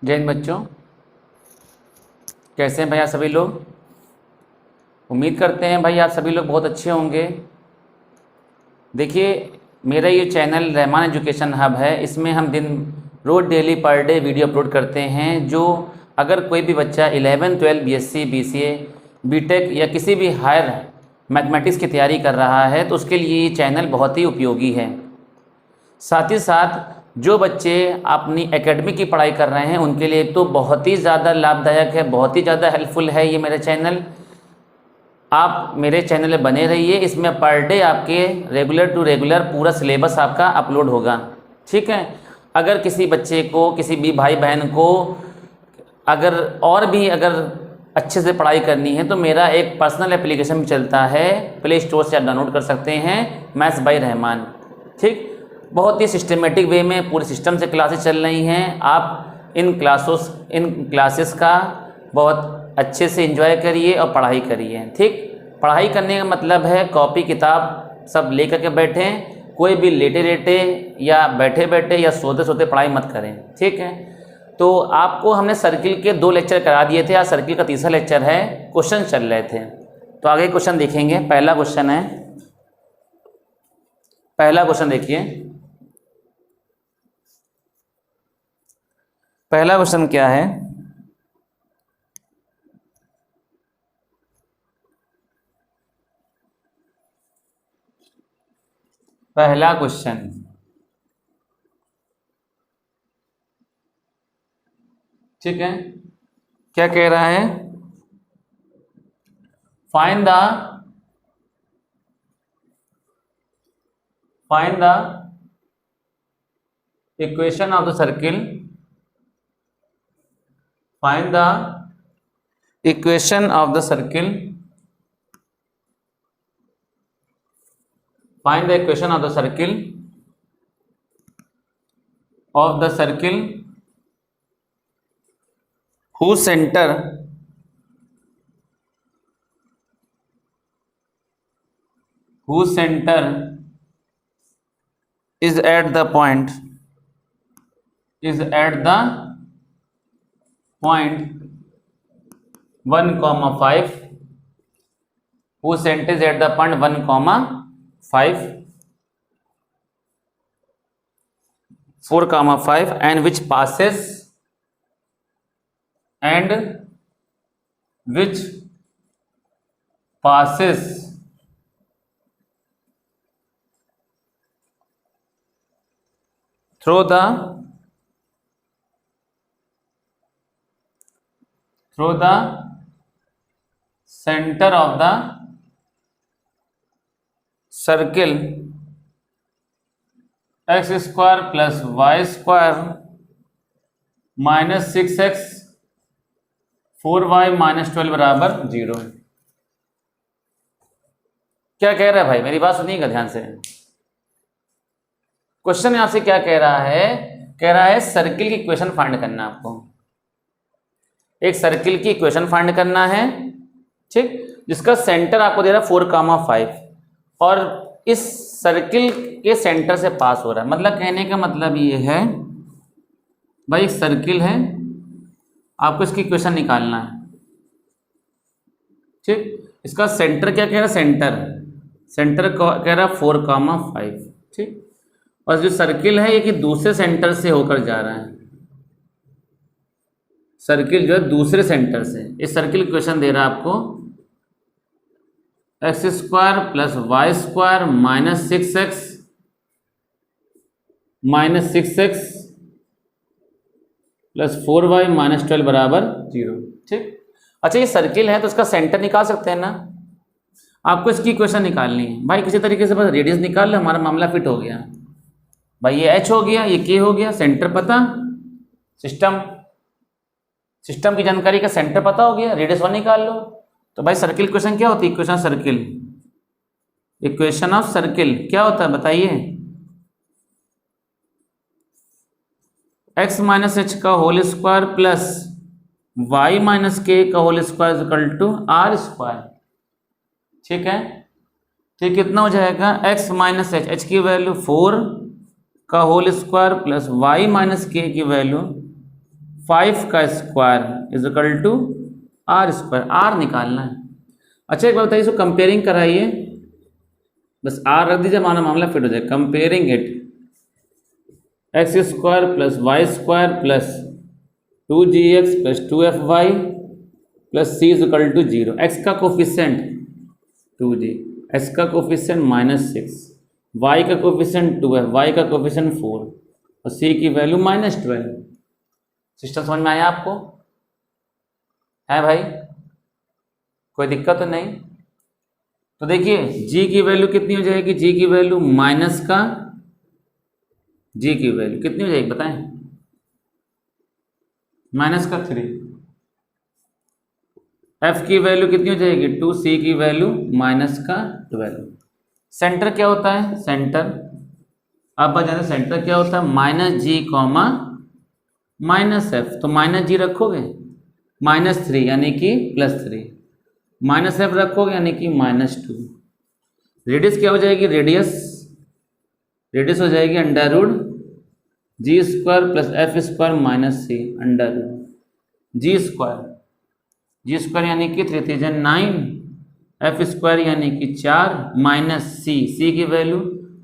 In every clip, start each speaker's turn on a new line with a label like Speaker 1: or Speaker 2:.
Speaker 1: जय हिंद बच्चों, कैसे हैं भाई आप सभी लोग। उम्मीद करते हैं भाई आप सभी लोग बहुत अच्छे होंगे। देखिए, मेरा ये चैनल रहमान एजुकेशन हब है। इसमें हम दिन रोज़ daily per day video upload करते हैं, जो अगर कोई भी बच्चा 11, 12, BSc, BCA, BTech या किसी भी हायर मैथमेटिक्स की तैयारी कर रहा है तो उसके लिए ये चैनल बहुत ही उपयोगी है। साथ ही साथ जो बच्चे अपनी एकेडमिक की पढ़ाई कर रहे हैं उनके लिए तो बहुत ही ज़्यादा लाभदायक है, बहुत ही ज़्यादा हेल्पफुल है ये मेरा चैनल। आप मेरे चैनल में बने रहिए। इसमें पर डे आपके रेगुलर टू रेगुलर पूरा सिलेबस आपका अपलोड होगा, ठीक है। अगर किसी बच्चे को, किसी भी भाई बहन को अगर अच्छे से पढ़ाई करनी है तो मेरा एक पर्सनल एप्लीकेशन भी चलता है, प्ले स्टोर से आप डाउनलोड कर सकते हैं, मैथ्स बाय रहमान, ठीक। बहुत ही सिस्टमेटिक वे में पूरे सिस्टम से क्लासेस चल रही हैं। आप इन क्लासेस का बहुत अच्छे से एंजॉय करिए और पढ़ाई करिए, ठीक। पढ़ाई करने का मतलब है कॉपी किताब सब ले करके बैठें, कोई भी लेटे लेटे या बैठे बैठे या सोते सोते पढ़ाई मत करें, ठीक है। तो आपको हमने सर्किल के 2 लेक्चर करा दिए थे, आज सर्किल का तीसरा लेक्चर है। क्वेश्चन चल रहे थे तो आगे क्वेश्चन देखेंगे। पहला क्वेश्चन देखिए। पहला क्वेश्चन क्या है? पहला क्वेश्चन ठीक है, क्या कह रहा है? Find the equation of the circle. Find the equation of the circle. Find the equation of the circle whose center is at the point 1,5, whose center is at the point 1,5, 4,5 and which passes through the center of the circle x square plus y square minus 6x 4y minus 12 बराबर 0। क्या कह रहा है भाई? मेरी बात सुनिएगा ध्यान से। क्वेश्चन आपसे क्या कह रहा है? कह रहा है सर्किल की इक्वेशन फाइंड करना। आपको एक सर्किल की इक्वेशन फाइंड करना है, ठीक, जिसका सेंटर आपको दे रहा है 4,5 और इस सर्किल के सेंटर से पास हो रहा है। मतलब कहने का मतलब ये है भाई, एक सर्किल है, आपको इसकी इक्वेशन निकालना है, ठीक। इसका सेंटर क्या कह रहा है? सेंटर कह रहा है 4,5, ठीक। और जो सर्किल है ये कि दूसरे सेंटर से होकर जा रहा है। सर्किल जो है दूसरे सेंटर से, इस सर्किल की इक्वेशन दे रहा है आपको x square plus Y square minus 6x plus 4y minus 12 बराबर 0, ठीक। अच्छा, ये सर्किल है तो इसका सेंटर निकाल सकते हैं ना। आपको इसकी इक्वेशन निकालनी है भाई। किसी तरीके से बस रेडियस निकाल लो, हमारा मामला फिट हो गया भाई। ये h हो गया, ये k हो गया, सेंटर पता, सिस्टम की जानकारी का सेंटर पता हो गया, रेडियस 1 निकाल लो। तो भाई सर्किल इक्वेशन क्या होती है? इक्वेशन ऑफ सर्किल क्या होता है बताइए? x माइनस एच का whole square plus y minus k का whole square equal to r square, ठीक है। ठीक, कितना हो जाएगा? x माइनस एच, एच की वैल्यू 4 का whole square plus y minus k की वैल्यू 5 का square is equal to r square, r निकालना है। अच्छा एक बात बताइए, इसको कंपेयरिंग कराइए, बस आर रख दीजिए, माना मामला फिट हो जाए। Comparing it, x square plus Y square plus 2gx plus 2fy plus c is equal to 0। X का कोफिशिएंट 2g, एक्स का कोफिशिएंट -6, वाई का कोफिशिएंट 2 है, वाई का कोफिशिएंट 4 और सी की वैल्यू -12। सिस्टम समझ में आया आपको? है भाई, कोई दिक्कत तो नहीं? तो देखिए g की वैल्यू कितनी हो जाएगी, g की वैल्यू माइनस का, g की वैल्यू कितनी हो जाएगी बताएं, माइनस का 3। f की वैल्यू कितनी हो जाएगी 2, c की वैल्यू माइनस का 12। सेंटर क्या होता है, सेंटर आप बता जाना, सेंटर क्या होता है, -g कॉमा -f, तो -g रखोगे -3 यानी कि +3, -f रखोगे यानी कि -2। रेडियस क्या हो जाएगी, रेडियस हो जाएगी under root G square plus F square minus C under root G square यानी कि 3 3 9, एफ स्क्वायर यानी कि 4 माइनस सी की वैल्यू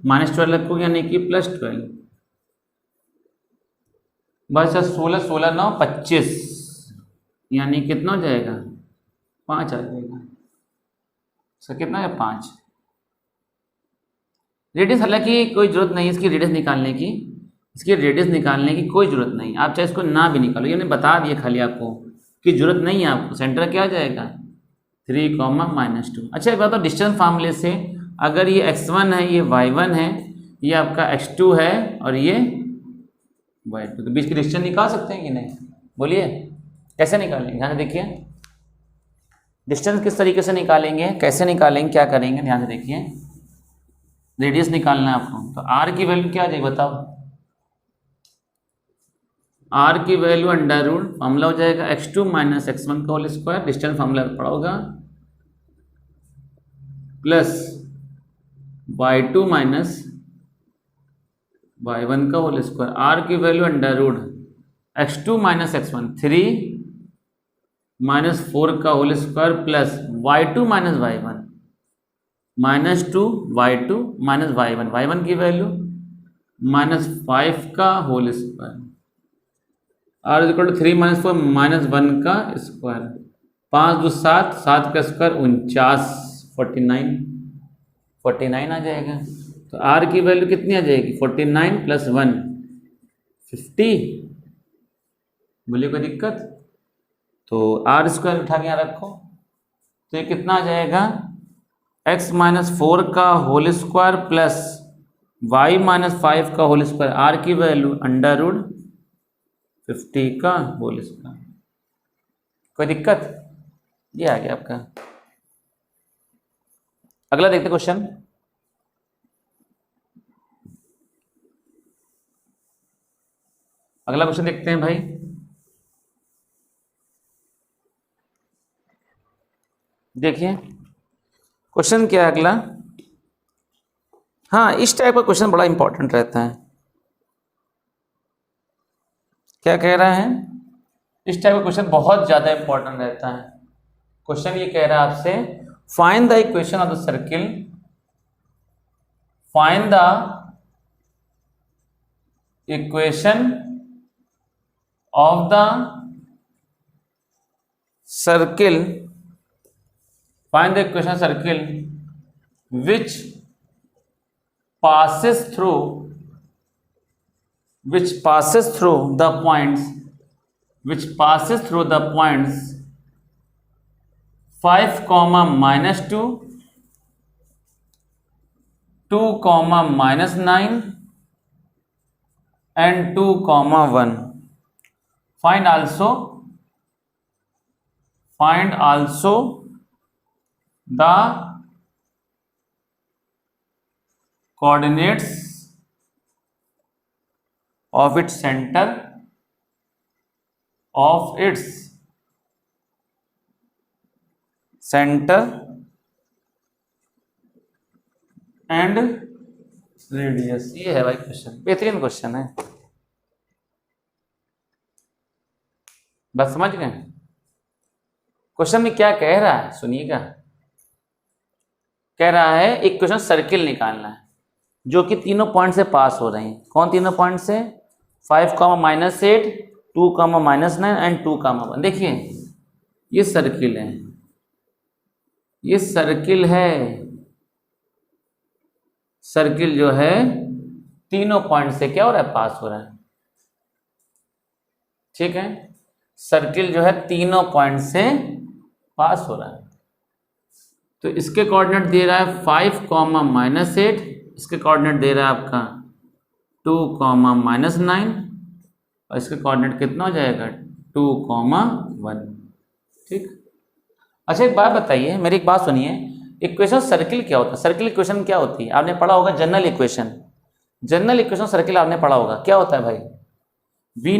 Speaker 1: -12 रखोगे यानी कि +12। बस 16 16 9 25 यानी कितना हो जाएगा 5 आ जाएगा। इसका कितना है 5। रेडियस हालांकि कोई ज़रूरत नहीं इसकी रेडियस निकालने की, कोई ज़रूरत नहीं, आप चाहे इसको ना भी निकालो, ये मैंने बता दिया खाली आपको कि ज़रूरत नहीं है आपको। सेंटर क्या आ जाएगा 3, -2। अच्छा एक बात तो डिस्टेंस फार्मूले से अगर ये x1 है, ये y1 है, ये आपका x2 है और ये y2, तो बीच की डिस्टेंस निकाल सकते हैं कि नहीं, बोलिए कैसे निकालेंगे? ध्यान से देखिए डिस्टेंस किस तरीके से निकालेंगे, कैसे निकालेंगे, क्या करेंगे, ध्यान से देखिए। रेडियस निकालना है आपको, तो r की वैल्यू क्या आ जाएगी बताओ, r की वैल्यू अंडर रूट फॉर्मूला हो जाएगा x2 माइनस x1 का होल स्क्वायर, डिस्टेंस फॉर्मूला पड़ा होगा, प्लस y2 माइनस y1 का होल स्क्वायर, r की value under root x2 minus x1 3 -4 का whole square plus y2 minus y1 -2 y2 minus y1 की value -5 का whole square, r equal to 3 -4 -1 का square, 5 2 7, 7 का square 49, 49 आ जाएगा। तो r की वैल्यू कितनी आ जाएगी 49 प्लस 1 50। बोलिए कोई दिक्कत? तो r स्क्वायर उठा के यहाँ रखो, तो ये कितना आ जाएगा x-4 का होल स्क्वायर प्लस y-5 का होल स्क्वायर, r की वैल्यू अंडर रूट 50 का होल स्क्वायर। कोई दिक्कत? ये आ गया आपका। अगला देखते क्वेश्चन, अगला क्वेश्चन देखते हैं भाई। देखिए क्वेश्चन क्या है अगला। हाँ इस टाइप का क्वेश्चन बड़ा इंपॉर्टेंट रहता है। क्या कह रहा है, इस टाइप का क्वेश्चन बहुत ज्यादा इंपॉर्टेंट रहता है। क्वेश्चन ये कह रहा है आपसे, find the equation of the circle, find the equation of the circle, find the equation circle which passes through the points 5, -2, 2, -9 and 2, 1. Find also the coordinates of its center and radius। ये है भाई question, बेहतरीन question है। बस समझ गए। Question में क्या कह रहा है सुनिएगा। कह रहा है एक क्वेश्चन सर्किल निकालना है जो कि तीनों पॉइंट से पास हो रहे हैं। कौन तीनों पॉइंट से? 5, -8, 2, -9 एंड 2, 1। देखिए ये सर्किल है, ये सर्किल है। सर्किल जो है तीनों पॉइंट से क्या हो रहा है? पास हो रहा है। ठीक है, सर्किल जो है तीनों पॉइंट से पास हो रहा है। तो इसके कोऑर्डिनेट दे रहा है 5, -8, इसके कोऑर्डिनेट दे रहा है आपका 2, -9 और इसके कोऑर्डिनेट कितना हो जाएगा? 2, 1। ठीक। अच्छा एक बात बताइए, मेरी एक बात सुनिए, इक्वेशन सर्किल क्या होता है? सर्किल इक्वेशन क्या होती है? आपने पढ़ा होगा general equation. General equation circle आपने पढ़ा होगा। क्या होता है भाई? We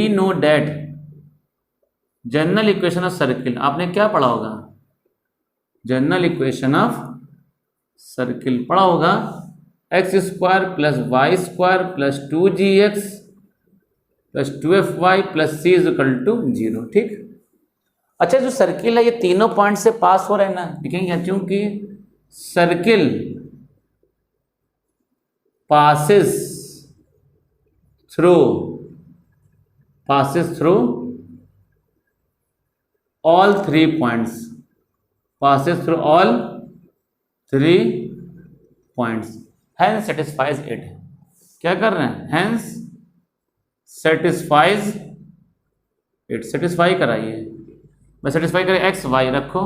Speaker 1: know that general equation of circle. आपने क्या पढ़ा होगा? जनरल इक्वेशन ऑफ सर्किल पढ़ा होगा। x² + y² + 2gx + 2fy + c = 0। ठीक। अच्छा जो सर्किल है ये तीनों पॉइंट से पास हो रहे हैं ना, लिखेंगे क्योंकि circle passes through all 3 points, passes through all 3 points, hence satisfies it। क्या कर रहे हैं? hence satisfies it, सेटिस्फाई कराइए। मैं सेटिस्फाई करें एक्स वाई रखो,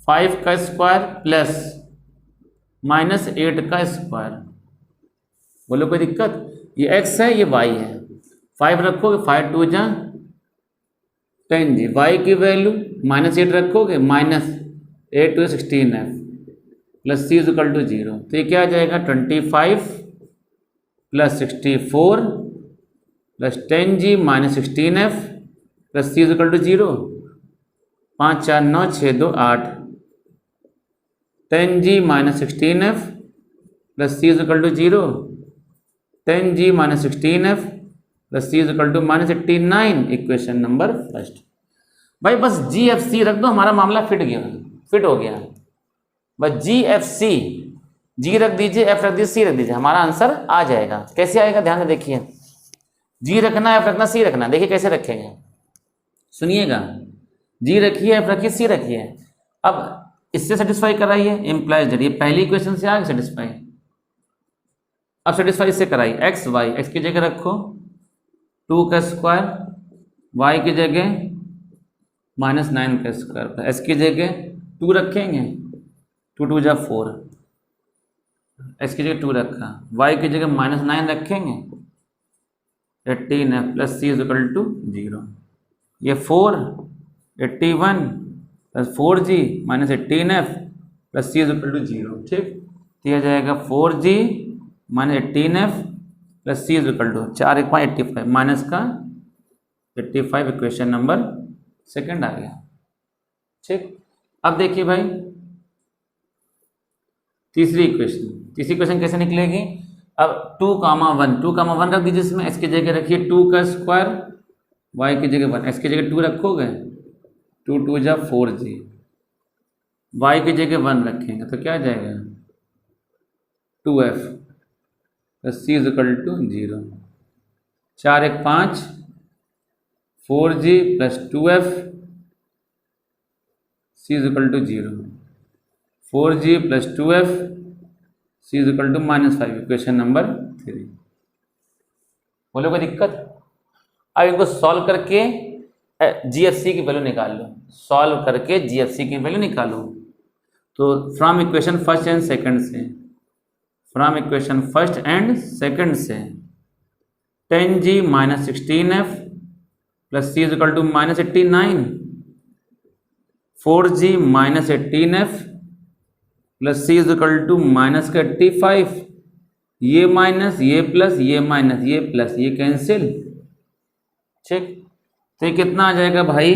Speaker 1: 5 का स्क्वायर प्लस -8 का स्क्वायर। बोलो कोई दिक्कत? ये x है ये y है, 5 रखोगे 5 2 जा 10 जी, y की वैल्यू -8 रखोगे -8 2 16f + c = 0। तो ये क्या आ जाएगा? 25 + 64 + 10g -16f + c = 0। 5 4 9 6 2 8 10g -16f + c = 0। 10g -16f + c = -89। Equation number first. भाई बस GFC रख दो, हमारा मामला फिट हो गया। बस GFC, G रख दीजिए, F रख दीजिए, C रख दीजिए, हमारा आंसर आ जाएगा। कैसे आएगा ध्यान से देखिए। G रखना, F रखना, C रखना। देखिए कैसे रखेंगे, सुनिएगा। G रखिए, F रखिए, C रखिए। अब इससे सेटिस्फाई कराइए, इम्प्लाइज दैट। ये पहली इक्वेशन से आ गया सेटिस्फाई। अब सेटिस्फाई इससे कराइए। एक्स वाई, एक्स की जगह रखो 2 का स्क्वायर, वाई की जगह -9 का स्क्वायर, एस की जगह 2 रखेंगे, 2 2 जा 4, एस की जगह 2 रखा, वाई की जगह -9 रखेंगे, 18f + c = 0। ये 4 81 + 4g -18f + c = 0। ठीक। तो यह जाएगा 4g -18f + c = 4 1 5 85 माइनस का 85। इक्वेशन नंबर सेकंड आ गया। ठीक। अब देखिए भाई तीसरी इक्वेशन कैसे निकलेगी? अब 2, 1 रख दीजिए इसमें। x की जगह रखिए 2 का स्क्वायर, y की जगह 1, x की जगह 2 रखोगे 2 2 जा 4g, y की जगह 1 रखेंगे तो क्या आ जाएगा? 2f + c = 0। 4 1 5 4g + 2f c = 0। 4g + 2f c = -5। Equation number 3। बोलो कोई दिक्कत? अब इनको सॉल्व करके GFC की वैल्यू निकाल लो। सॉल्व करके GFC की वैल्यू निकालो। तो from equation first and second से 10g -16f + c = -89, 4g -18f + c = -85। ये माइनस, ये प्लस, ये माइनस, ये प्लस, ये कैंसिल। ठीक। तो ये कितना आ जाएगा भाई?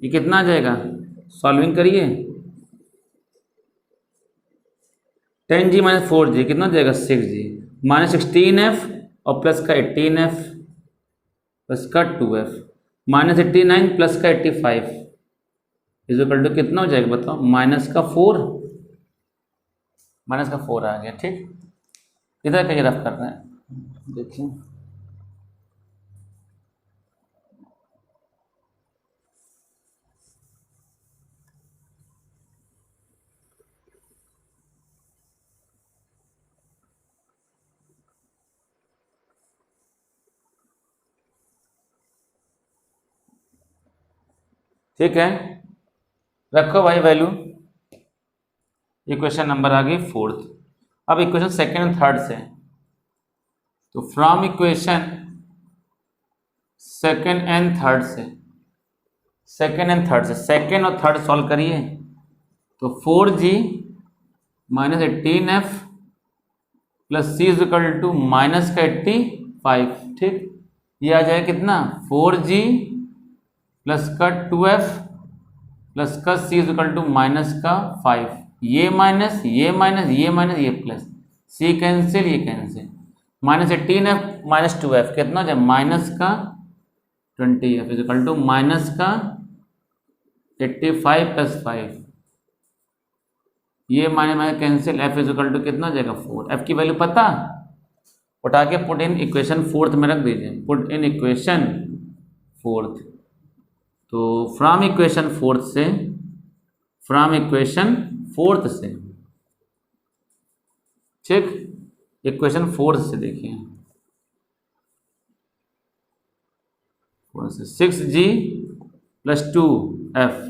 Speaker 1: ये कितना आ जाएगा? सॉल्विंग करिए। 10g - 4g कितना हो जाएगा? 6g -16f और प्लस का 18f प्लस का 2f माइनस 89 प्लस का 85 इज इक्वल टू कितना हो जाएगा बताओ, माइनस का 4, माइनस का 4 आ गया। ठीक, इधर कहीं रफ कर रहे हैं, देखिए ठीक है, रखो भाई वैल्यू। इक्वेशन नंबर आ गई 4th। अब इक्वेशन सेकेंड एंड थर्ड से, तो from equation second and third से, सेकेंड एंड थर्ड से सेकेंड और थर्ड सॉल्व करिए। तो 4g minus 18f plus c is equal to minus का 85। ठीक, ये आ जाएगा कितना, 4g प्लस का 2f प्लस का सी इज इक्वल टू माइनस का 5। ये माइनस ये माइनस ये माइनस ये प्लस, सी कैंसिल ये cancel, minus 18f minus 2f कितना हो जाए, माइनस का 20f is equal to minus का 85 प्लस 5। ये minus minus cancel, f is equal to कितना हो जाएगा 4। f की वैल्यू पता, उठा के पुट इन इक्वेशन 4th में रख दीजिए, पुट इन इक्वेशन 4th। तो फ्रॉम इक्वेशन 4th से, फ्रॉम इक्वेशन 4th से, ठीक, इक्वेशन 4th से देखिए, 6g plus 2f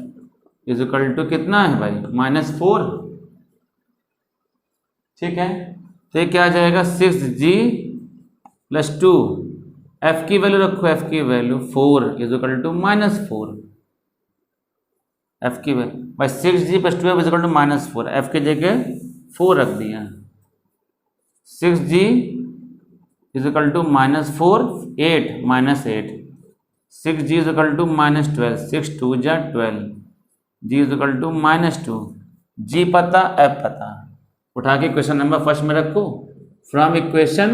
Speaker 1: is equal to कितना है भाई, -4। ठीक है, तो ये क्या आ जाएगा, 6g प्लस 2, f की वैल्यू रखो, f की value 4 is equal to -4। f की वैल्यू भाई 6g plus 2f is equal to -4, f की जगह 4 रख दिया। 6g is equal to -4, 8 -8, 6g is equal to -12, 6 2 जा 12, g is equal to -2, g पता f पता, उठा के क्वेश्चन नंबर फर्स्ट में रखो। फ्रॉम इक्वेशन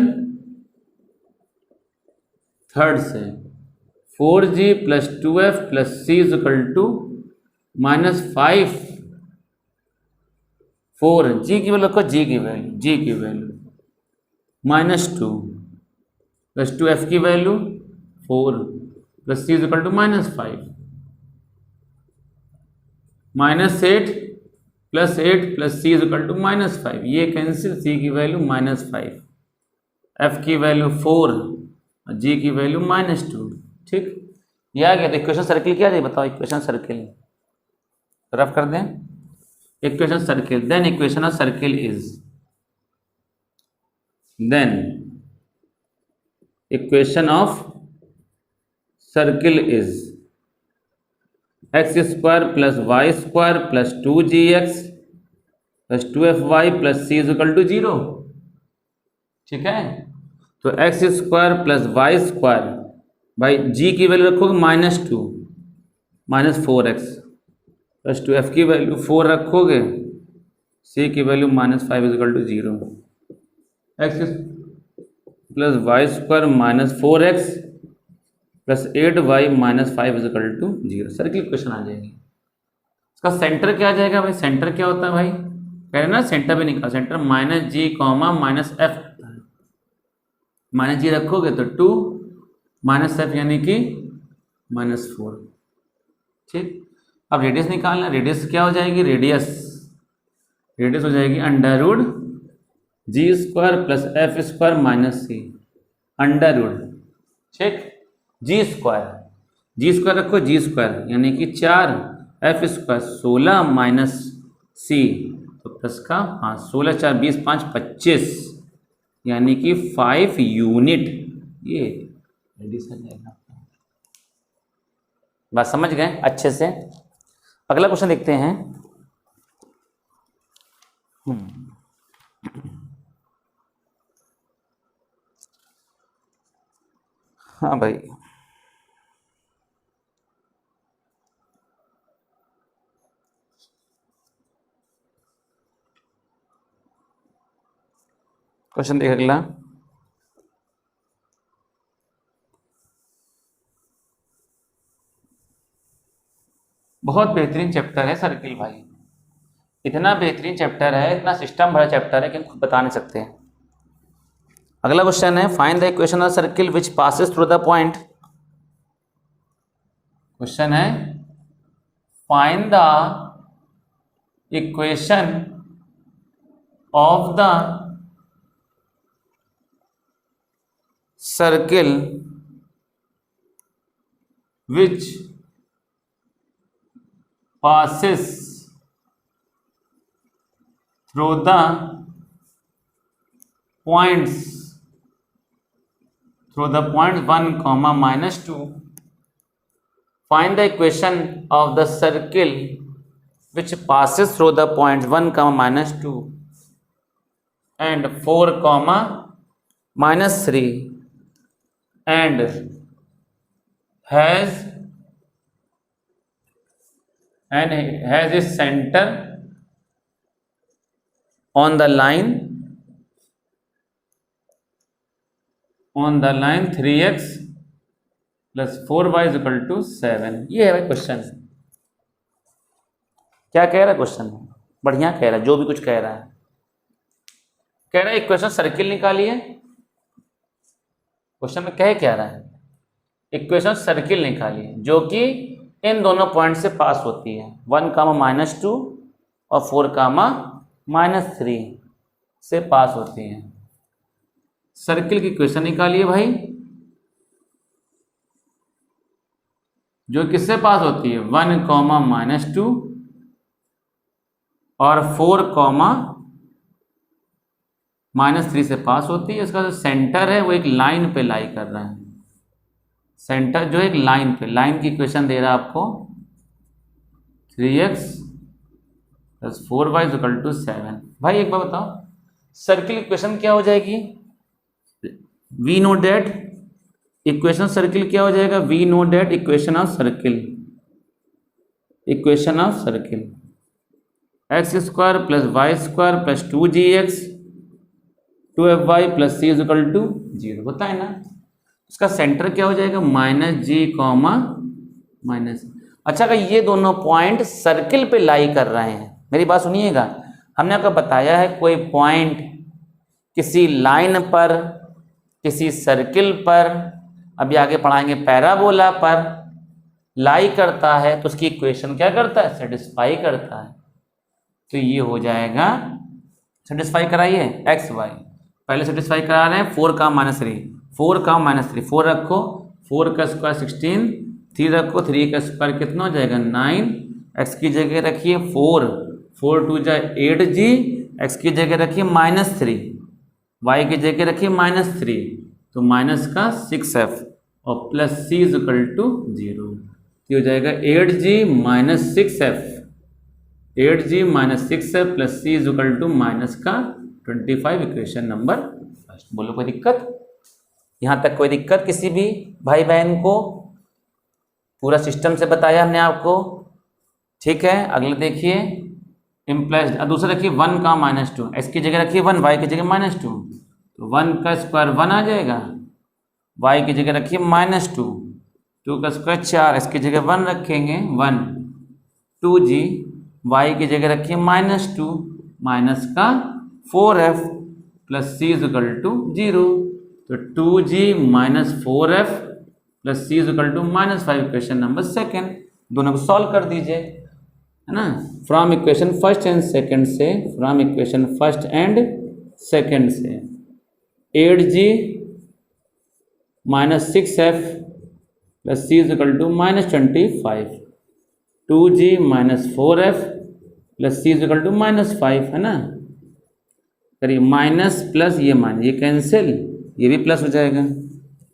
Speaker 1: थर्ड से 4g plus 2f plus c is equal to -5, 4 g की वैल्यू रखो, g की वैल्यू -2 प्लस 2f की value 4 plus c is equal to -5, -8 plus 8 plus c is equal to -5, ये cancel, c की value -5, f की value 4 और g की value -2। ठीक, ये आ गया। तो इक्वेशन सर्किल क्या है बताओ, इक्वेशन सर्किल रफ कर दें, equation circle, then equation of circle is, then equation of circle is x square plus Y square plus 2gx plus 2fy plus c is equal to 0। ठीक है, तो x square plus Y square भाई g की value रखोगे -2 -4x plus 2f की value 4 रखोगे, c की value -5 is equal to 0, x plus Y square -4x plus 8y -5 is equal to 0। Circle question आ जाएगी। इसका सेंटर क्या आ जाएगा भाई, सेंटर क्या होता है भाई, कह रहे ना सेंटर भी निकाल, सेंटर -g -f, -g रखोगे तो 2 -f यानी कि -4। ठीक, अब रेडियस निकालना, रेडियस क्या हो जाएगी, रेडियस हो जाएगी √ g square plus f square minus c, √ ठीक, जी स्क्वायर रखो, जी स्क्वायर यानी कि 4, f स्क्वायर 16 माइनस c, तो प्लस का, हाँ 16 4 20 5 25 यानी कि 5 यूनिट। ये एडिशन जाएगा, बात समझ गए अच्छे से। अगला क्वेश्चन देखते हैं। हाँ भाई, क्वेश्चन देख अगला, बहुत बेहतरीन चैप्टर है सर्किल भाई, इतना बेहतरीन चैप्टर है, इतना सिस्टम भरा चैप्टर है कि हम खुद बता नहीं सकते हैं। अगला क्वेश्चन है find the equation of circle which passes through the point. Question है find the equation of the circle which passes through the points 1 comma -2. Find the equation of the circle which passes through the points 1 comma -2 and 4 comma -3 and has its center on the line 3x plus 4y is equal to 7। ये है भाई question. क्या कह रहा है question? बढ़िया कह रहा है, जो भी कुछ कह रहा है। कह रहा है इक्वेशन सर्किल निकालिए। क्वेश्चन में कह क्या रहा है? इक्वेशन सर्किल निकालिए जो कि इन दोनों पॉइंट से पास होती है, 1 कामा -2 और 4 कामा -3 से पास होती है। सर्किल की इक्वेशन निकालिए भाई, जो किससे पास होती है? 1 कामा -2 और 4 कामा -3 से पास होती है। इसका जो सेंटर है वो एक लाइन पे लाई कर रहा है। सेंटर जो एक लाइन पे, लाइन की इक्वेशन दे रहा है आपको 3x plus 4y equal to 7। भाई एक बार बताओ सर्किल इक्वेशन क्या हो जाएगी? We know that equation circle क्या हो जाएगा? We know that equation of circle x square plus Y square plus 2gx 2fy plus c equal to 0 होता है ना। इसका सेंटर क्या हो जाएगा? -g comma minus. अच्छा, अगर ये दोनों पॉइंट सर्किल पे लाई कर रहे हैं, मेरी बात सुनिएगा, हमने आपको बताया है कोई पॉइंट किसी लाइन पर, किसी सर्किल पर, अभी आगे पढ़ाएंगे पैराबोला पर लाई करता है तो उसकी इक्वेशन क्या करता है? सेटिस्फाई करता है। तो ये हो जाएगा, सेटिस्फाई कराइए एक्स वाई, पहले सेटिस्फाई करा रहे हैं 4 का -3, 4 का -3, 4 रखो, 4 का स्क्वायर 16, 3 रखो, 3 का स्क्वायर कितना हो जाएगा? 9, एक्स की जगह रखिए 4, 4 2 जा 8g, एक्स की जगह रखिए -3, वाई की जगह रखिए -3, तो माइनस का 6f और plus c is equal to 0। ये हो जाएगा 8g minus 6f, 8g minus 6f plus c is equal to minus का 25। Equation number first. बोलो कोई दिक्कत? यहाँ तक कोई दिक्कत किसी भी भाई बहन को? पूरा सिस्टम से बताया हमने आपको, ठीक है। अगले देखिए इम्प्लाइज, दूसरा रखिए 1 का -2, एक्स की जगह रखिए 1, वाई की जगह -2, तो 1 का स्क्वायर 1 आ जाएगा, वाई की जगह रखिए -2, 2 का स्क्वायर 4, एक्स की जगह 1 रखेंगे 1, 2g, वाई की जगह रखिए -2, माइनस का 4f plus c is equal to 0, तो 2g minus 4f plus c is equal to -5। Equation number second. दोनों को सॉल्व कर दीजिए, है ना, from equation first and second से, from equation first and second से 8g minus 6f plus c is equal to -25, 2g minus 4f plus c is equal to -5, है ना। करिए माइनस प्लस ये माइनस, ये कैंसिल, ये भी प्लस हो जाएगा,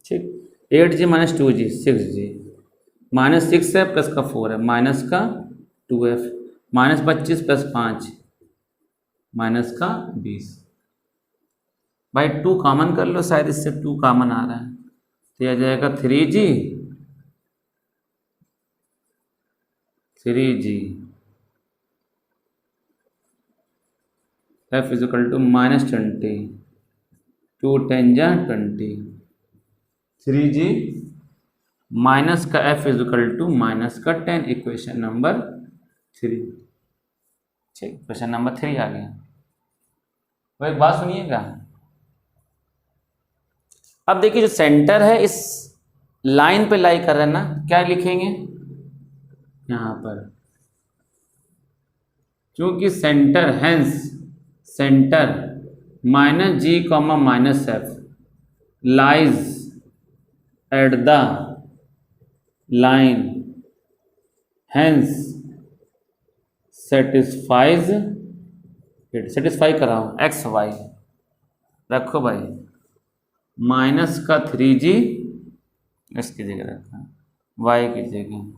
Speaker 1: ठीक। 8g minus 2g 6g, minus 6f plus का 4 है, माइनस का 2f, माइनस 25 प्लस 5 माइनस का 20। भाई 2 कॉमन कर लो, शायद इससे 2 कॉमन आ रहा है, तो यह आ जाएगा 3g f is equal to -20, 2 10 जा 20, 3g माइनस का f is equal to minus का 10, इक्वेशन नंबर 3। ठीक, क्वेश्चन नंबर 3 आ गया। वो एक बात सुनिएगा, अब देखिए जो सेंटर है इस लाइन पे लाई कर रहा है ना, क्या लिखेंगे यहां पर, क्योंकि center hence center minus g comma minus f lies at the line hence satisfies it, satisfy कर रहा हूं एक्स वाई रखो भाई, माइनस का 3g इसकी जगह रखा, y की जगह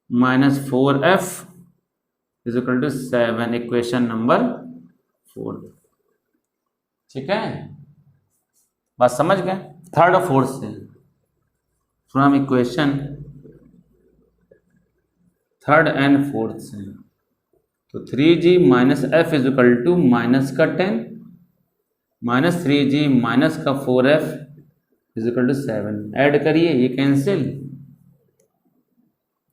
Speaker 1: minus 4f is equal to 7, equation number 4। ठीक है, बात समझ गए। थर्ड और फोर्थ से from equation third and fourth से, तो 3g minus f is equal to minus का 10 माइनस 3g माइनस का 4f is equal to 7, add करिए ये cancel,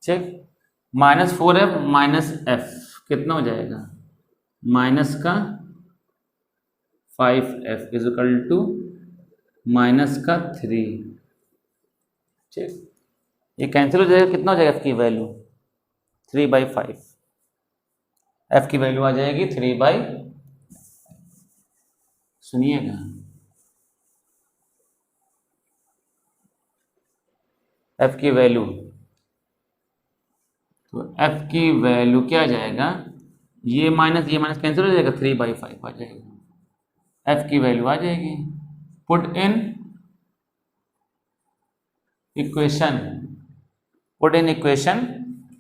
Speaker 1: check, minus 4f minus f कितना हो जाएगा, माइनस का 5f is equal to minus का 3। ठीक, ये कैंसिल हो जाएगा, कितना हो जाएगा f की वैल्यू 3/5, f की वैल्यू आ जाएगी 3/, सुनिएगा f की वैल्यू, तो f की वैल्यू क्या आ जाएगा, ये माइनस कैंसिल हो जाएगा, 3/5 आ जाएगा, f की वैल्यू आ जाएगी। Put in equation, put in equation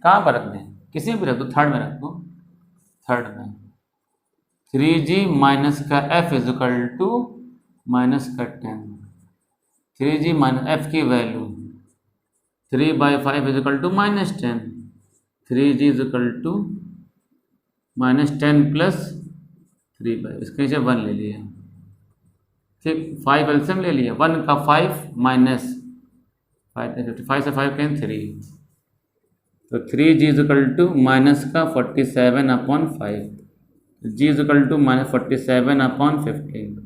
Speaker 1: कहाँ पर रख दें, किसी में भी रख दो, थर्ड में रख दो, थर्ड में 3g माइनस का f is equal to minus का 10, 3g माइनस f की value 3/5 is equal to minus 10, 3g is equal to minus 10 plus 3/, इसके नीचे 1 ले लिया, ठीक, 5 एल्सियम ले लिया, 1 का 5 माइनस 55 से 5 कहें 3, तो 3g is equal to minus का 47/5, g is equal to minus 47/15।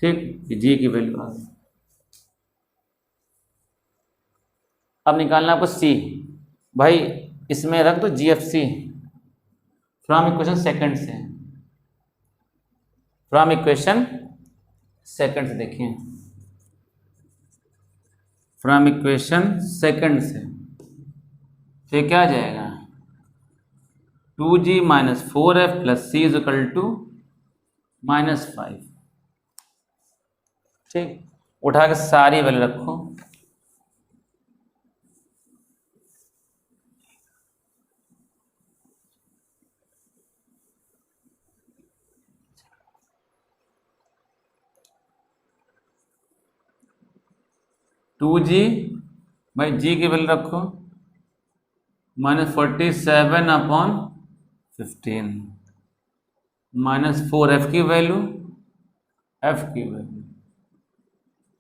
Speaker 1: ठीक, g की वैल्यू आ गई। अब निकालना आपको c, भाई इसमें रख दो GFC फ्रॉम इक्वेशन सेकंड से, फ्रॉम इक्वेशन सेकंड से देखिए, फ्रॉम इक्वेशन सेकंड से, फिर क्या आ जाएगा 2g minus 4f plus c is equal to minus 5। ठीक, उठा के सारी वैल्यू रखो, टू जी भाई जी की वैल्यू रखो माइनस 47/15 माइनस 4f की वैल्यू, f की value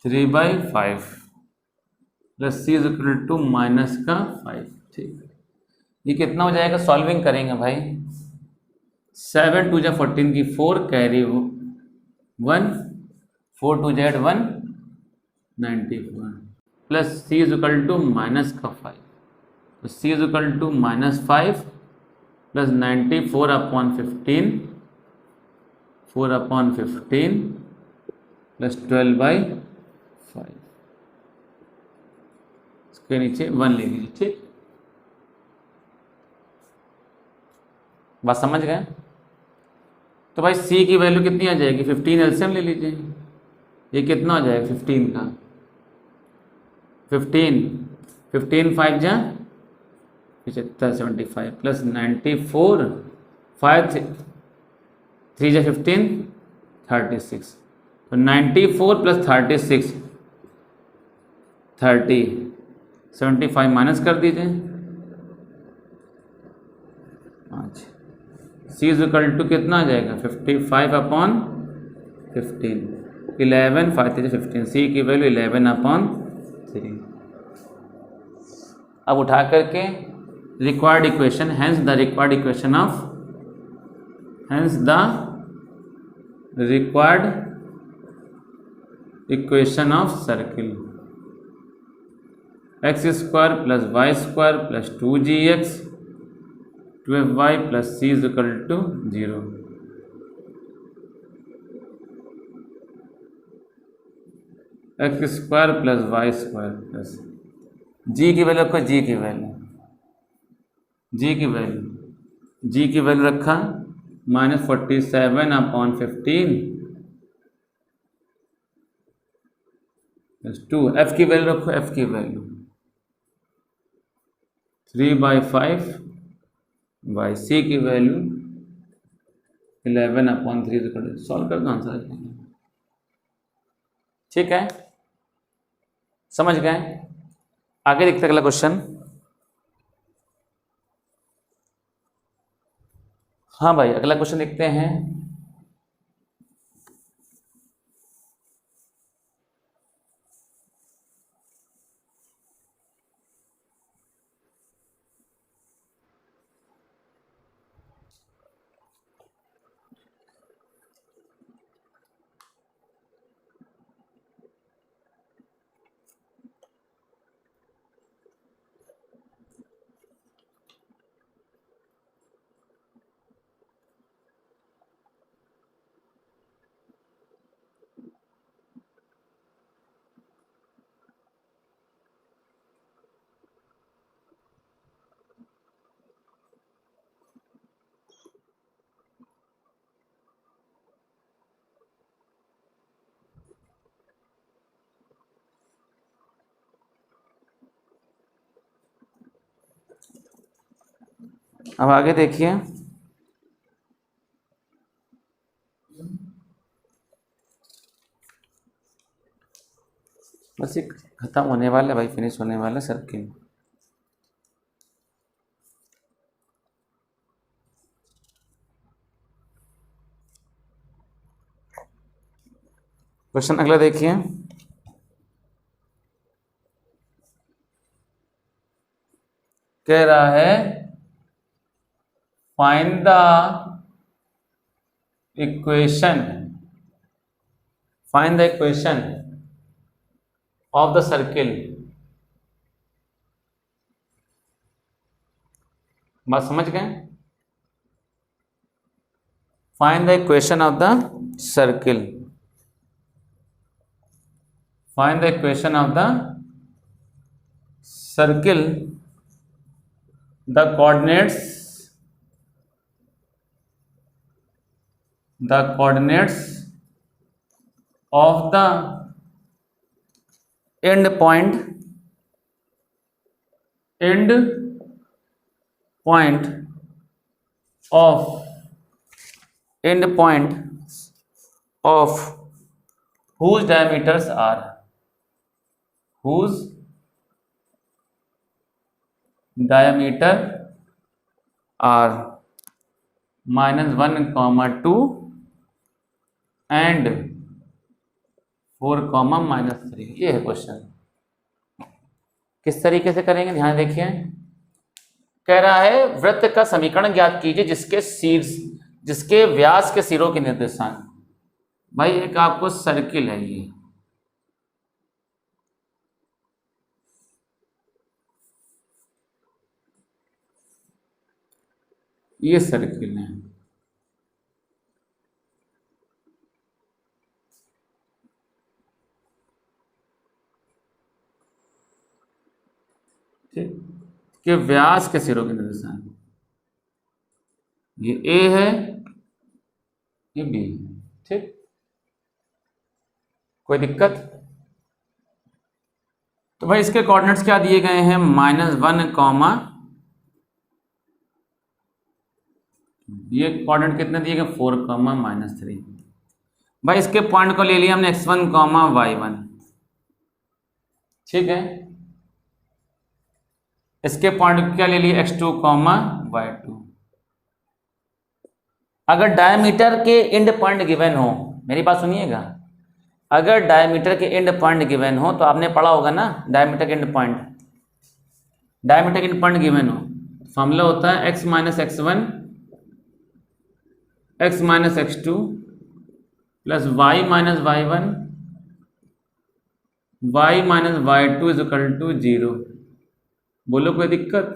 Speaker 1: 3/5 plus c is equal to minus का 5। ठीक, ये कितना हो जाएगा, सॉल्विंग करेंगे भाई, 7 2 14 की 4 carry 1 4 2 1 94 plus c is equal to minus का 5, तो c is equal to minus 5 plus 94/15 4/15 plus 12/5, इसके नीचे 1 ले लीजिए। ठीक, बात समझ गए। तो भाई c की वैल्यू कितनी आ जाएगी, 15 एलसीएम ले लीजिए, ये कितना हो जाएगा 15 का 15 5 जा 75 75 प्लस 94 5 3 जा 15 36, तो 94 प्लस 36 30 75 माइनस कर दीजिए, अच्छा c इज इक्वल टू कितना आ जाएगा 55/15 11 5 3 15, सी की वैल्यू 11/3। अब उठा करके required equation, hence the required equation of circle, x² + y² + 2gx 12y + c = 0। x² + y² g की वैल्यू रखो, g की वैल्यू रखा -47/15 + 2। f की वैल्यू रखो, f की वैल्यू 3/5, c की वैल्यू 11/3। सॉल्व कर दो, आंसर आ जाएगा। ठीक है, समझ गए? आगे देखते अगला क्वेश्चन। हाँ भाई, अगला क्वेश्चन देखते हैं। अब आगे देखिए, बस ये खत्म होने वाला है भाई, फिनिश होने वाला है सर्किल। क्वेश्चन अगला देखिए, कह रहा है find the equation of the circle. बात समझ गए? Find the equation of the circle, find the equation of the circle, the coordinates of the end point of whose diameters are -1, 2 and 4, -3। ये है क्वेश्चन। किस तरीके से करेंगे, ध्यान देखिए। कह रहा है वृत्त का समीकरण ज्ञात कीजिए जिसके व्यास के सिरों के निर्देशांक। भाई एक आपको सर्किल है, ये सर्किल है। ठीक, के व्यास के सिरों के निर्देशांक, ये ए है, ये बी है। ठीक, कोई दिक्कत? तो भाई इसके कोऑर्डिनेट्स क्या दिए गए हैं? -1, ये कोऑर्डिनेट कितने दिए गए? 4, -3। भाई इसके पॉइंट को ले लिया हमने x1, y1। ठीक है, इसके पॉइंट क्या ले लिए? x2, y2। अगर डायमीटर के एंड पॉइंट गिवन हो, मेरी बात सुनिएगा, अगर डायमीटर के एंड पॉइंट गिवन हो, तो आपने पढ़ा होगा ना डायमीटर के एंड पॉइंट, डायमीटर के एंड पॉइंट गिवन हो, फॉर्मूला होता है x minus x1 x minus x2 plus y minus y1 y minus y2 is equal to 0। बोलो कोई दिक्कत?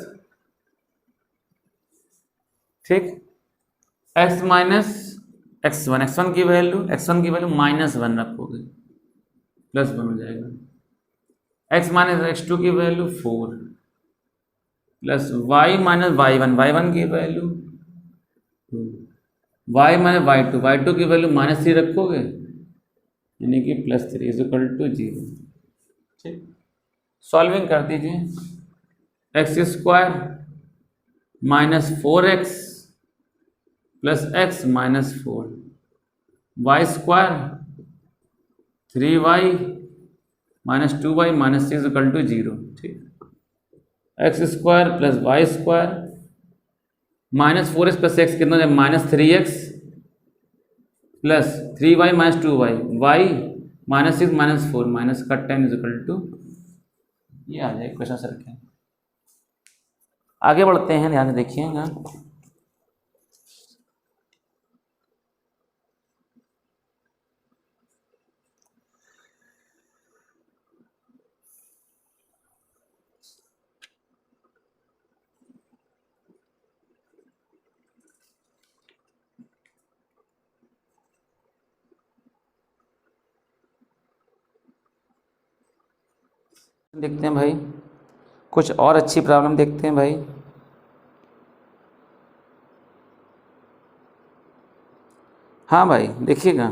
Speaker 1: ठीक, x माइनस x1 की वैल्यू माइनस 1 रखोगे, प्लस 1 हो जाएगा। x माइनस x2 की value 4 plus y minus y1 की वैल्यू 2, y माइनस y2 की वैल्यू माइनस 3 रखोगे, यानी कि प्लस 3 इज इक्वल टू 0। ठीक, सॉल्विंग कर दीजिए। X square minus 4x plus x minus 4, y square 3y minus 2y minus 6 equal to 0। ठीक, x square plus Y square minus 4x plus x कितना है, minus 3x plus 3y minus 2y, y minus 6 minus 4 minus का 10 is equal to, ये आ जाएगा question sir के। आगे बढ़ते हैं, ध्यान से देखिएगा। देखते हैं भाई, कुछ और अच्छी प्रॉब्लम देखते हैं भाई। हाँ भाई देखिएगा,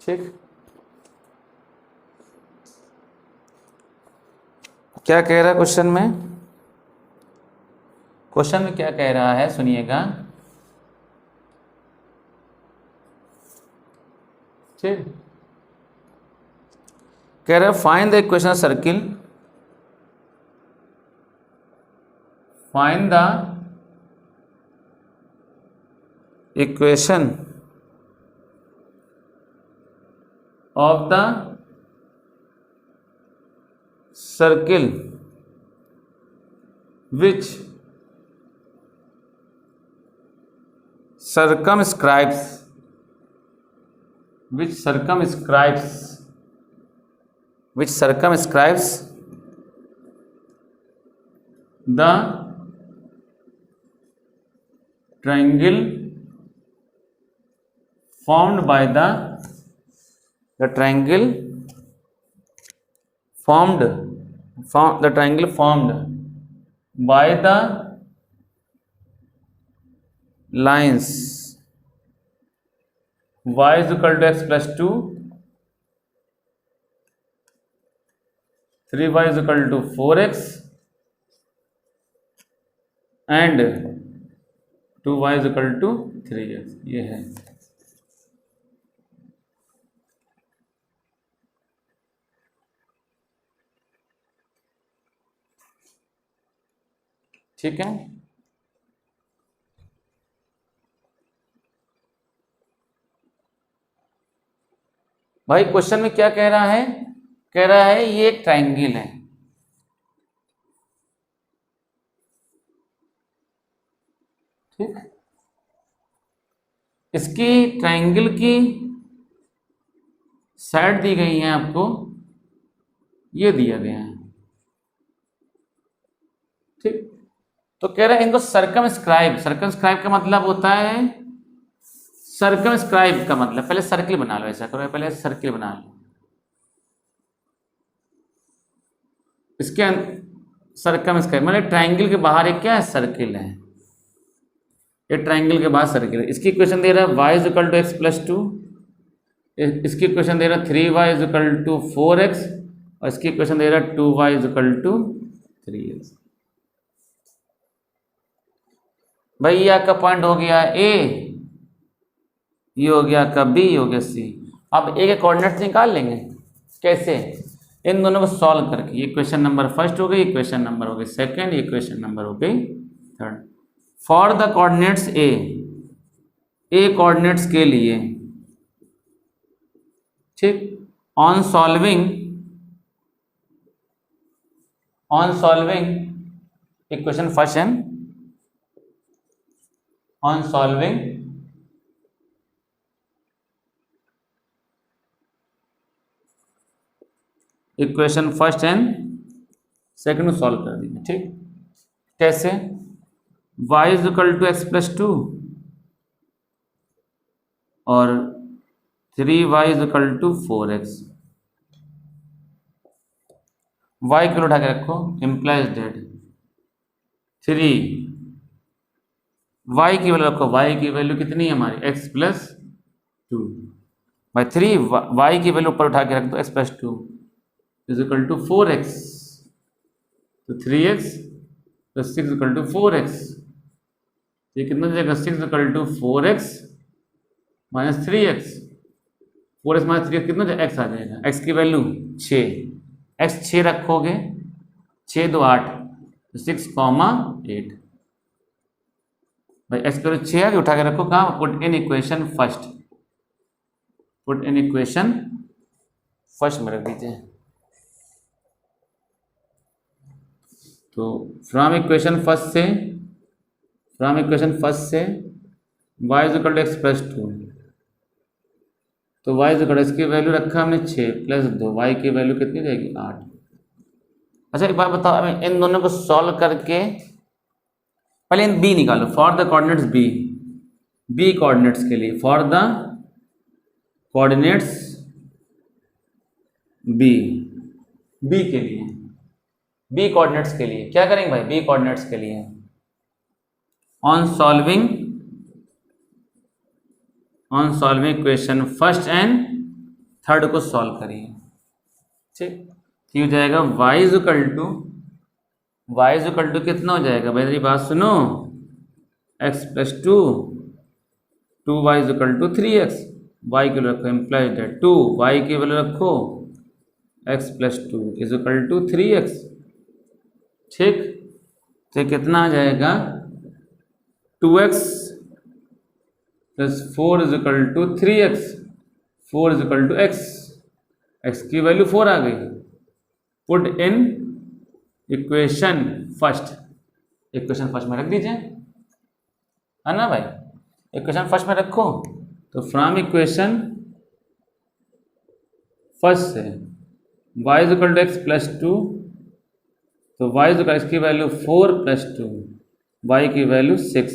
Speaker 1: ठीक, क्या कह रहा है क्वेश्चन में? क्वेश्चन में क्या कह रहा है सुनिएगा। ठीक, कह रहा है find the equation circle, find the equation of the circle which circumscribes the triangle formed by the triangle formed by the lines y is equal to x plus 2, 3y is equal to 4x and 2y is equal to 3x। ये है, ठीक है। भाई question में क्या कह रहा है? कह रहा है ये एक ट्रायंगल है, ठीक, इसकी ट्रायंगल की साइड दी गई है आपको, ये दिया गया है। ठीक, तो कह रहा है इनको सर्कमस्क्राइब का मतलब होता है, सर्कमस्क्राइब का मतलब, पहले सर्किल बना लो, ऐसा करो, पहले सर्किल बना लो, इसके सर्कमस्क्राइब मतलब ट्रायंगल के बाहर एक क्या है, सर्किल है, ये ट्रायंगल के बाहर सर्किल है। इसकी इक्वेशन दे रहा है y is equal to x plus 2, इसकी इक्वेशन दे रहा है 3y is equal to 4x, और इसकी इक्वेशन दे रहा है 2y is equal to 3x। भाई ये आपका पॉइंट हो गया A, ये हो गया आपका B, ये हो गया C। अब A के कोऑर्डिनेट्स निकाल लेंगे, कैसे? इन दोनों को सॉल्व करके। ये क्वेश्चन नंबर फर्स्ट हो गई, ये क्वेश्चन नंबर हो गई सेकंड, ये क्वेश्चन नंबर हो गई third. For the coordinates a coordinates के लिए, ठीक, on solving equation first and on solving equation first and second को सॉल्व कर देंगे, ठीक। कैसे? y is equal to x plus two और 3y is equal to 4x। y को उठा के रखो, इम्प्लाइज डेट 3, y की वैल्यू रखो, y की वैल्यू कितनी है हमारी x plus two by 3, y की वैल्यू ऊपर उठा के रख दो x plus two is equal to 4x, तो 3x plus 6 equal to 4x। ये कितना हो जाएगा? 6 equal to 4x minus 3x, 4x minus 3x कितना हो जाएगा? x आ जाएगा। x की वैल्यू 6, x 6 रखोगे, 6 2 8, 6, 8 भाई x की वैल्यू 6 आगे उठा के रखो कहाँ? Put in equation first, put in equation first में रख दीजिए। तो फ्रॉम इक्वेशन फर्स्ट से y is equal to x plus two, तो y इज इक्वल टू इसकी वैल्यू रखा हमने 6 प्लस 2, y की वैल्यू कितनी जाएगी? 8। अच्छा एक बात बताओ, हमें इन दोनों को सॉल्व करके पहले इन b निकालो, for the coordinates b coordinates के लिए, फॉर द कोऑर्डिनेट्स b के लिए, b कोऑर्डिनेट्स के लिए क्या करेंगे भाई? b कोऑर्डिनेट्स के लिए on solving equation first and third को सॉल्व करिए, ठीक। हो जाएगा y इज इक्वल टू कितना हो जाएगा भाई? मेरी बात सुनो, x plus two, 2y is equal to 3x, y की वैल्यू रखो, इम्प्लाइज डेट 2, y की वैल्यू रखो x plus two is equal to 3x, ठीक। तो कितना आ जाएगा? 2x plus 4 is equal to 3x, 4 is equal to x, x की वैल्यू 4 आ गई। पुट इन इक्वेशन फर्स्ट में रख दीजिए, है ना भाई? इक्वेशन फर्स्ट में रखो। तो फ्रॉम इक्वेशन फर्स्ट से y is equal to x plus two, तो y इज इक्वल इसकी वैल्यू 4 प्लस 2, y की वैल्यू 6,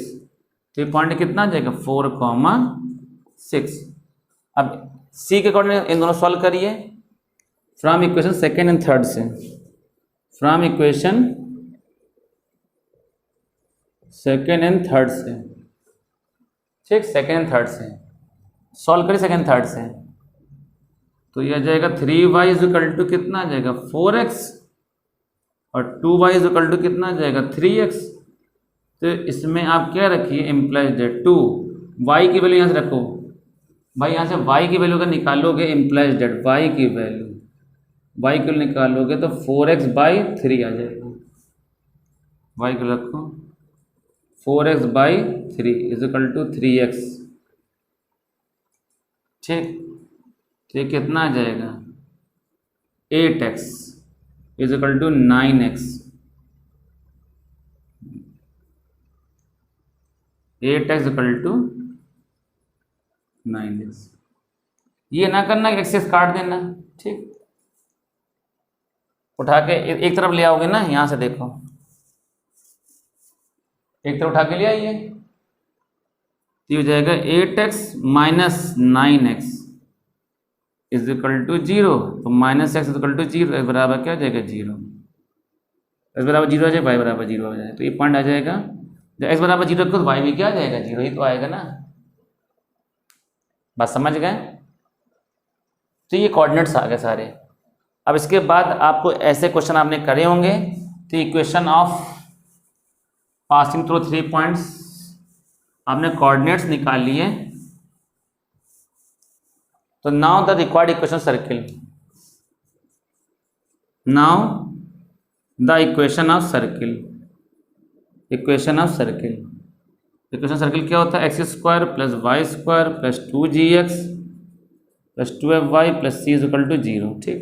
Speaker 1: तो ये पॉइंट कितना आ जाएगा? 4,6। अब c के अकॉर्डिंग इन दोनों सॉल्व करिए from equation second and third से, from equation second and third से, ठीक। सेकेंड एंड थर्ड से सॉल्व करिए, सेकेंड थर्ड से, तो यह आ जाएगा 3y इज इक्वल टू कितना आ जाएगा? 4x, और 2y इज इक्वल टू कितना आ जाएगा? 3x। तो इसमें आप क्या रखिए? इम्प्लाइज डेट 2, y की वैल्यू यहाँ से रखो भाई, यहाँ से y की वैल्यू का निकालोगे, इम्प्लाइज डेट y की वैल्यू निकालोगे तो 4x बाई 3 आ जाएगा, y को रखो 4x by 3 is equal to 3x, ठीक। तो ये कितना आ जाएगा? 8x is equal to 9x, 8x equal to 9x। ये ना करना कि एक्सेस काट देना, ठीक। उठा के एक तरफ ले आओगे ना, यहां से देखो, एक तरफ उठा के ले आइए, तो ये हो जाएगा 8x minus 9x is equal to 0, तो minus x is equal to 0 बराबर क्या हो जाएगा? 0। एक्स बराबर 0 आ जाए, वाई बराबर 0 आ जाए, तो ये पॉइंट आ जाएगा। जब एक्स बराबर 0 रखो तो वाई भी क्या आ जाएगा? 0 ही तो आएगा ना। बात समझ गए? तो ये कोऑर्डिनेट्स आ गए सारे। अब इसके बाद आपको ऐसे क्वेश्चन आपने करे होंगे, तो equation of passing through 3 points, आपने कोऑर्डिनेट्स निकाल लिए। तो now the required equation circle, now the equation of circle, equation of circle, equation circle क्या होता है? X square plus Y square plus 2gx plus 2fy plus c is equal to 0। ठीक,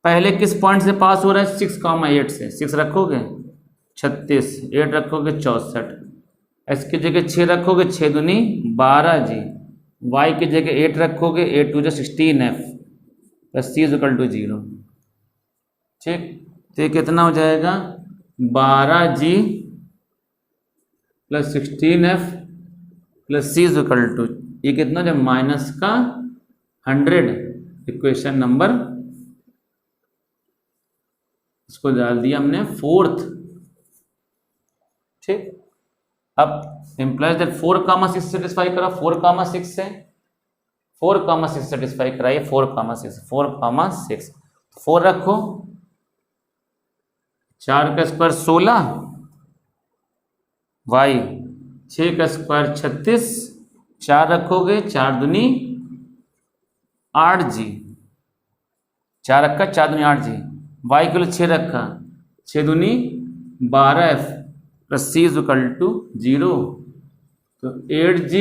Speaker 1: पहले किस पॉइंट से पास हो रहा है? 6,8 से। 6 रखोगे 36, 8 रखोगे 64, एक्स की जगह 6 रखोगे 6 दूनी 12g, वाई की जगह 8 रखोगे 8 to 16f plus c is equal to 0। ठीक, तो ये कितना हो जाएगा? 12g plus 16f plus c is equal to, ये कितना जब माइनस का 100, इक्वेशन नंबर, इसको डाल दिया हमने 4th। ठीक, अब इम्प्लाइज दैट 4,6 सेटिस्फाई करा, 4,6 से 4,6 सेटिस्फाई कराइए, 4,6 4,6 4 रखो, 4 का स्क्वायर 16, वाई 6 का स्क्वायर 36, 4 रखोगे 4 दूनी 8g, 4 रखा 4 दूनी 8g, वाई के लिए 6 रखा 6 दूनी 12f plus c is equal to 0। तो 8g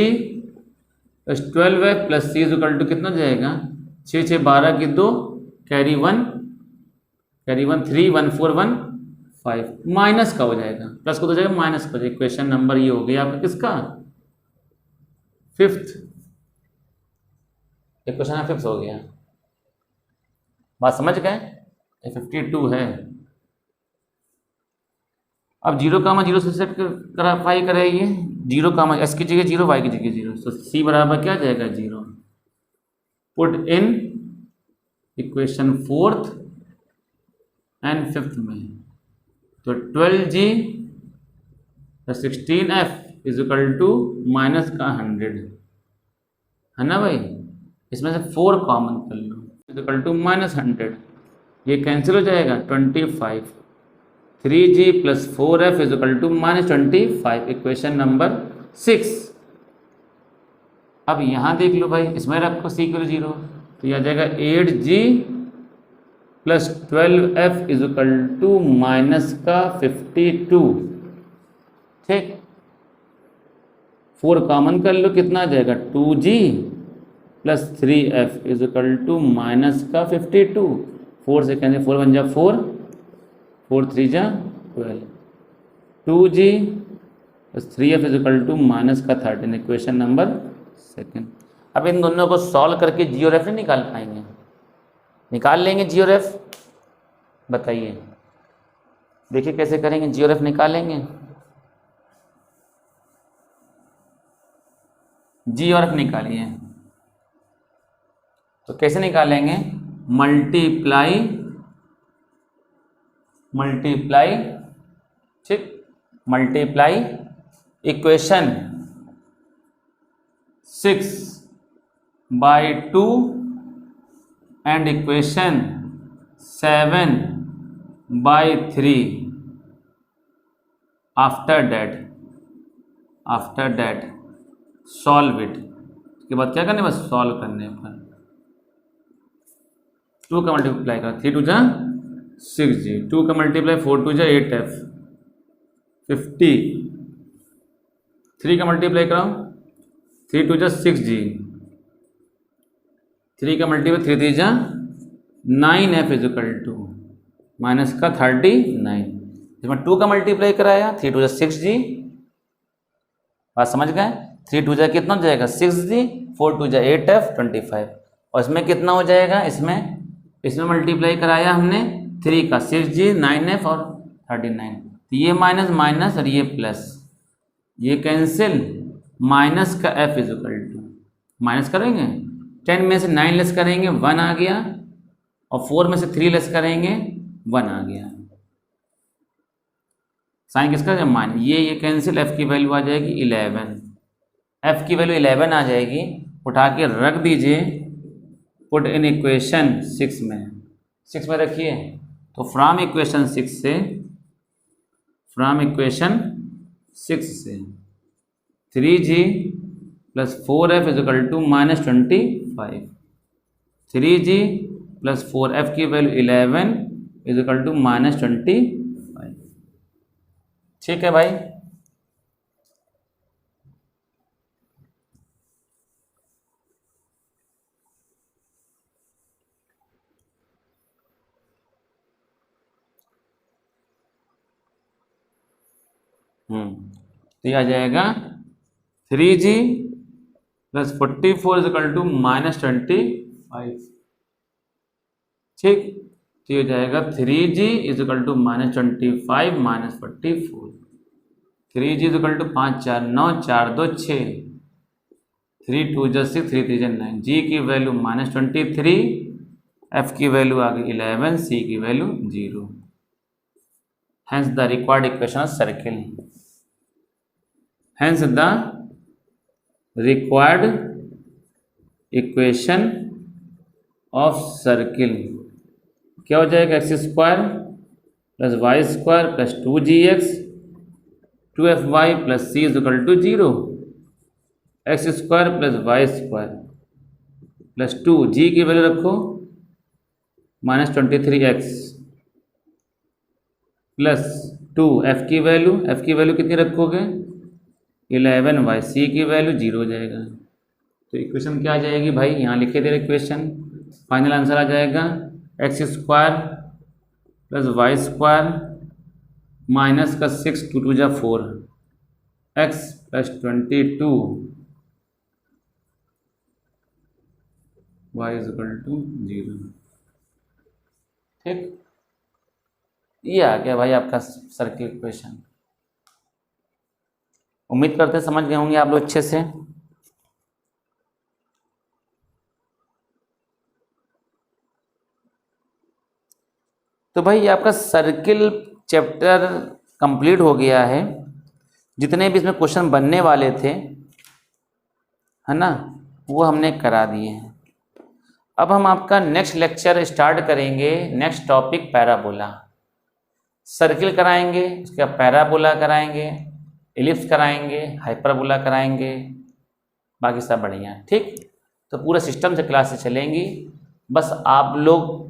Speaker 1: plus 12f plus c is equal to कितना जाएगा? 6 6 12 की 2, कैरी 1 3 1 4 1 5, माइनस का हो जाएगा, प्लस को तो जाएगा माइनस का हो जाएगा। इक्वेशन नंबर ये हो गया आपका किसका? 5th, इक्वेशन 5th हो गया। बात समझ गए? 52 है। अब 0,0 से सेट कराफाई करेंगे, 0, एस की जगह 0, वाई की जगह 0, तो सी बराबर क्या जाएगा? 0। Put in equation 4th and 5th में, तो 12g plus 16f is equal to minus का 100 है ना भाई? इसमें से 4 कॉमन कर लो, इज इक्वल टू माइनस 100, ये कैंसिल हो जाएगा 25, 3g plus 4f is equal to minus 25, equation number 6। अब यहाँ देख लो भाई, इसमें रखो c इक्वल 0, तो यह आ जाएगा 8g plus 12f is equal to minus का 52। ठीक, 4 कॉमन कर लो, कितना आ जाएगा? 2g plus 3f is equal to minus का 52। 4 से कैंसिल, 4 1 जा 4, 4 3 जा 12, 2g plus 3f is equal to minus का 13, इक्वेशन नंबर 2। अब इन दोनों को सॉल्व करके जी और एफ नहीं निकाल पाएंगे? निकाल लेंगे जी और एफ। बताइए, देखिए कैसे करेंगे? जी और एफ निकालेंगे, जी और एफ निकालिए। तो कैसे निकालेंगे? मल्टीप्लाई, ठीक, multiply equation 6 by 2 and equation 7 by 3। After that solve it. उसके बाद क्या करने? बस सॉल्व करने पर 2 का मल्टीप्लाई करा, 3 2 जा 6g, 2 का मल्टीप्लाई 4 2 जा 8f 50, 3 का मल्टीप्लाई कराओ, 3 2 जा 6g, 3 का मल्टीप्लाई 3 3 जा 9f is equal to minus का 39। इसमें 2 का मल्टीप्लाई कराया, 3 2 जा 6g, बात समझ गए? 3 2 जा कितना हो जाएगा? 6g, 4 2 जा 8f 25, और इसमें कितना हो जाएगा? इसमें मल्टीप्लाई कराया हमने 3 का 6g 9f और 39, तो ये माइनस माइनस और ये प्लस, ये कैंसिल, माइनस का f is equal to, minus करेंगे 10 में से 9 लेस करेंगे 1 आ गया, और 4 में से 3 लेस करेंगे 1 आ गया। साइन किसका? जब मान ये कैंसिल, f की वैल्यू आ जाएगी 11, f की वैल्यू 11 आ जाएगी, उठा के रख दीजिए, पुट इन इक्वेशन 6 में रखिए। तो फ्रॉम इक्वेशन 6 से 3g plus 4f is equal to minus 25, 3g plus 4f की वैल्यू 11 इज इक्वल टू -25। ठीक है भाई। तो ये आ जाएगा 3G + 44 = -25। ठीक, तो ये हो जाएगा 3G = -25 - 44। 3G = 5 4 9 4 2 6, 3 2 6, 3 3 9। G की वैल्यू -23, F की वैल्यू आ गई 11, C की value 0। Hence the required equation of circle. Hence the required equation of circle क्या हो जाएगा? x² + y² + 2gx 2fy + c = 0। x² + y² + 2, g की वैल्यू रखो -23x + 2, f की वैल्यू कितनी रखोगे? 11y, c की वैल्यू 0 हो जाएगा। तो इक्वेशन क्या आ जाएगी भाई? यहाँ लिखे दे रहे इक्वेशन। फाइनल आंसर आ जाएगा x² + y² -6 2 2 4, x + 22 y = 0। ठीक, ये आ गया भाई आपका सर्किल इक्वेशन। उम्मीद करते हैं समझ गए होंगे आप लोग अच्छे से। तो भाई ये आपका सर्किल चैप्टर कंप्लीट हो गया है। जितने भी इसमें क्वेश्चन बनने वाले थे, है ना, वो हमने करा दिए हैं। अब हम आपका नेक्स्ट लेक्चर स्टार्ट करेंगे। Next topic parabola. सर्किल कराएंगे, उसके बाद पैराबोला कराएंगे, एलिप्स कराएंगे, हाइपरबोला कराएंगे, बाकी सब बढ़िया। ठीक, तो पूरा सिस्टम से क्लासेस चलेंगी। बस आप लोग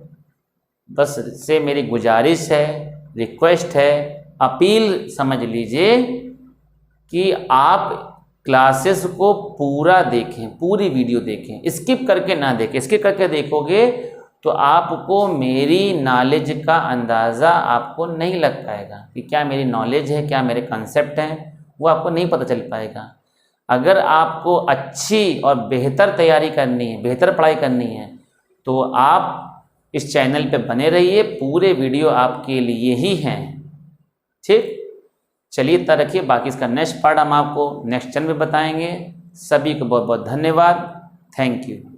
Speaker 1: बस से मेरी गुजारिश है, रिक्वेस्ट है, अपील समझ लीजिए कि आप क्लासेस को पूरा देखें, पूरी वीडियो देखें, स्किप करके ना देखें। स्किप करके देखोगे तो आपको मेरी नॉलेज का अंदाज़ा आपको नहीं लग पाएगा कि क्या मेरी नॉलेज है, क्या मेरे कंसेप्ट हैं, वो आपको नहीं पता चल पाएगा। अगर आपको अच्छी और बेहतर तैयारी करनी है, बेहतर पढ़ाई करनी है, तो आप इस चैनल पे बने रहिए। पूरे वीडियो आपके लिए ही हैं। ठीक, चलिए इतना रखिए। बाकी इसका नेक्स्ट पार्ट हम आपको नेक्स्ट चैनल में बताएंगे। सभी को बहुत बहुत धन्यवाद। Thank you.